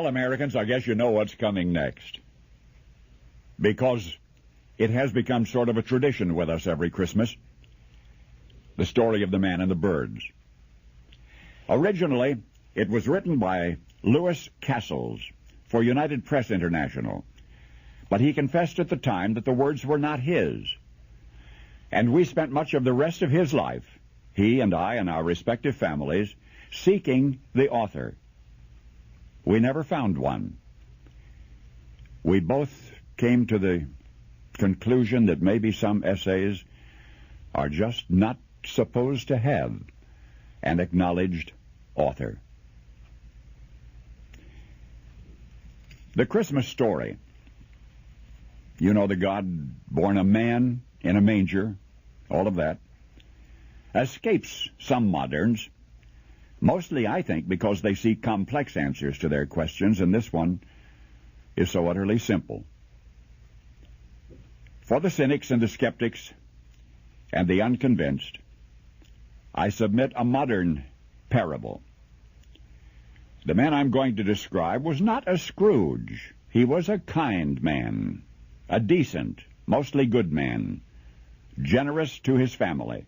Americans, I guess you know what's coming next. Because it has become sort of a tradition with us every Christmas. The story of the man and the birds. Originally, it was written by Lewis Cassels for United Press International. But he confessed at the time that the words were not his. And we spent much of the rest of his life, he and I and our respective families, seeking the author. We never found one. We both came to the conclusion that maybe some essays are just not supposed to have an acknowledged author. The Christmas story. You know, the God born a man in a manger, all of that, escapes some moderns, mostly, I think, because they seek complex answers to their questions, and this one is so utterly simple. For the cynics and the skeptics and the unconvinced, I submit a modern parable. The man I'm going to describe was not a Scrooge. He was a kind man, a decent, mostly good man, generous to his family,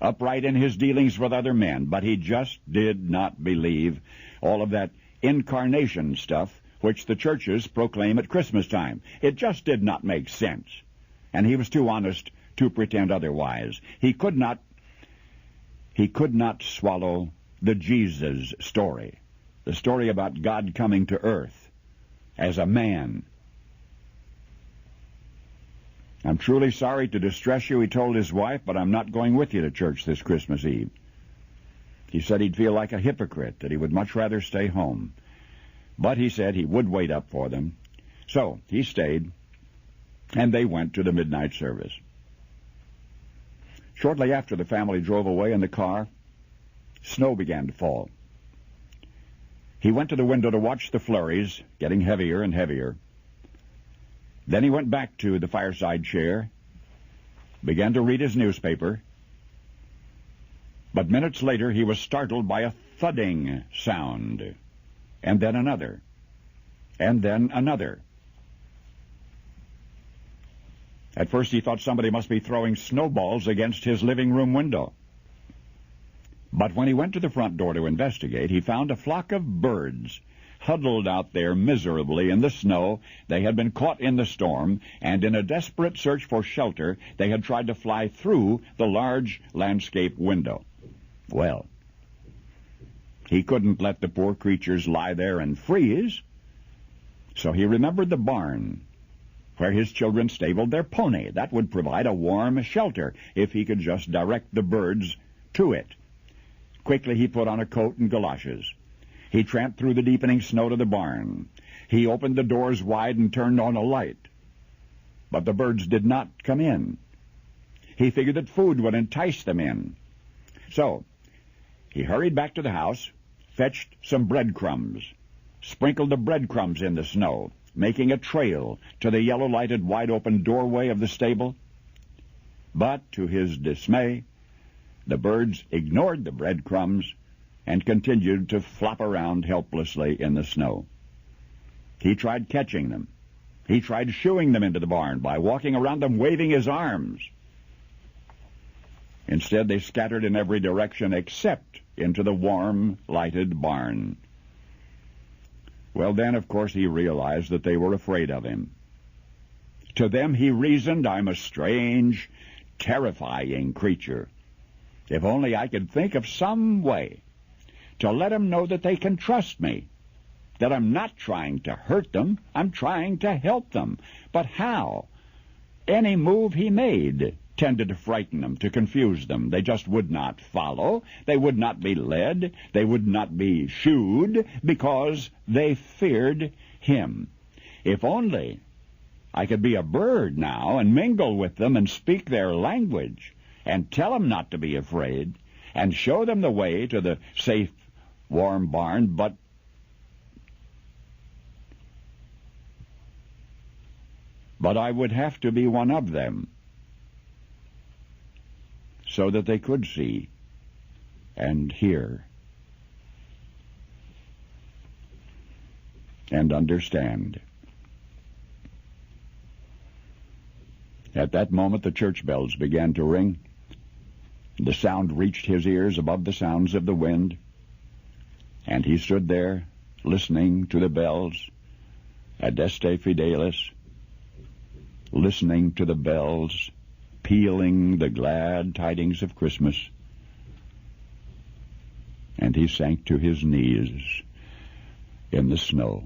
upright in his dealings with other men, but he just did not believe all of that incarnation stuff which the churches proclaim at Christmas time. It just did not make sense, and he was too honest to pretend otherwise. He could not swallow the Jesus story, the story about God coming to earth as a man. I'm truly sorry to distress you, he told his wife, but I'm not going with you to church this Christmas Eve. He said he'd feel like a hypocrite, that he would much rather stay home. But he said he would wait up for them. So he stayed, and they went to the midnight service. Shortly after the family drove away in the car, snow began to fall. He went to the window to watch the flurries, getting heavier and heavier. Then he went back to the fireside chair, began to read his newspaper, but minutes later he was startled by a thudding sound, and then another, and then another. At first he thought somebody must be throwing snowballs against his living room window. But when he went to the front door to investigate, he found a flock of birds huddled out there miserably in the snow. They had been caught in the storm, and in a desperate search for shelter, they had tried to fly through the large landscape window. Well, he couldn't let the poor creatures lie there and freeze, so he remembered the barn where his children stabled their pony. That would provide a warm shelter if he could just direct the birds to it. Quickly he put on a coat and galoshes. He tramped through the deepening snow to the barn. He opened the doors wide and turned on a light. But the birds did not come in. He figured that food would entice them in. So he hurried back to the house, fetched some breadcrumbs, sprinkled the breadcrumbs in the snow, making a trail to the yellow-lighted, wide-open doorway of the stable. But to his dismay, the birds ignored the breadcrumbs and continued to flop around helplessly in the snow. He tried catching them. He tried shooing them into the barn by walking around them waving his arms. Instead, they scattered in every direction except into the warm, lighted barn. Well, then, of course, he realized that they were afraid of him. To them, he reasoned, I'm a strange, terrifying creature. If only I could think of some way to let them know that they can trust me, that I'm not trying to hurt them, I'm trying to help them. But how? Any move he made tended to frighten them, to confuse them. They just would not follow. They would not be led. They would not be shooed because they feared him. If only I could be a bird now and mingle with them and speak their language and tell them not to be afraid and show them the way to the safe, warm barn, but I would have to be one of them so that they could see and hear. and understand. At that moment, the church bells began to ring. The sound reached his ears above the sounds of the wind, and he stood there, listening to the bells, Adeste Fidelis, listening to the bells, pealing the glad tidings of Christmas. And he sank to his knees in the snow.